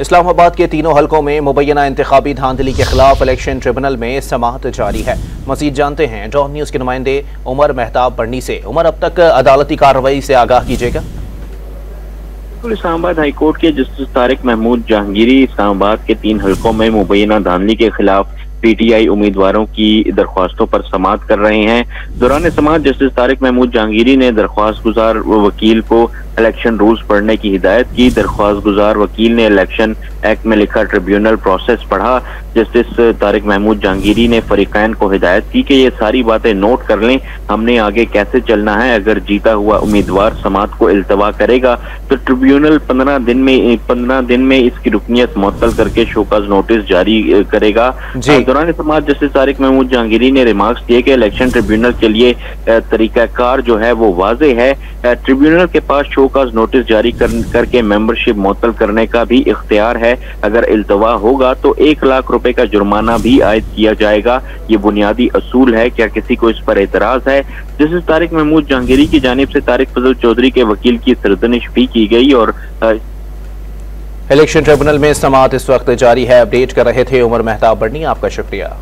इस्लामाबाद के तीनों हलकों में मुबैना इंतखाबी धांधली के खिलाफ इलेक्शन ट्रिब्यूनल में समाअत जारी है। मजीद जानते हैं डॉन न्यूज के नुमाइंदे उमर मेहताब बर्नी से। उमर, अब तक अदालती कार्रवाई से आगाह कीजिएगा। इस्लामाबाद हाईकोर्ट के जस्टिस तारिक महमूद जहांगीरी इस्लामाबाद के 3 हलकों में मुबैना धांधली के खिलाफ पीटीआई उम्मीदवारों की दरख्वास्तों पर समाअत कर रहे हैं। दौरान समाअत जस्टिस तारिक महमूद जहांगीरी ने दरख्वास्त गुजार वकील को इलेक्शन रूल्स पढ़ने की हिदायत की। दरख्वास्त गुजार वकील ने इलेक्शन एक्ट में लिखा ट्रिब्यूनल प्रोसेस पढ़ा। जस्टिस तारिक महमूद जहांगीरी ने फरीकैन को हिदायत की कि ये सारी बातें नोट कर लें, हमने आगे कैसे चलना है। अगर जीता हुआ उम्मीदवार समाअत को इल्तवा करेगा तो ट्रिब्यूनल 15 दिन में इसकी रुकनियत मुअत्तल करके शोकॉज नोटिस जारी करेगा। दौरान समाअत जस्टिस तारिक महमूद जहांगीरी ने रिमार्क्स दिए कि इलेक्शन ट्रिब्यूनल के लिए तरीकाकार जो है वो वाज़ेह है। ट्रिब्यूनल के पास शोकॉज नोटिस जारी करके मेंबरशिप मुअत्तल करने का भी इख्तियार है। अगर इल्तवा होगा तो 1 लाख रुपए का जुर्माना भी आयद किया जाएगा। ये बुनियादी असूल है, क्या किसी को इस पर एतराज है? जस्टिस तारिक महमूद जहांगीरी की जानिब से तारिक फजल चौधरी के वकील की सरजनिश भी की गई। और इलेक्शन ट्रिब्यूनल में समाअत इस वक्त जारी है। अपडेट कर रहे थे उमर मेहताब बर्नी, आपका शुक्रिया।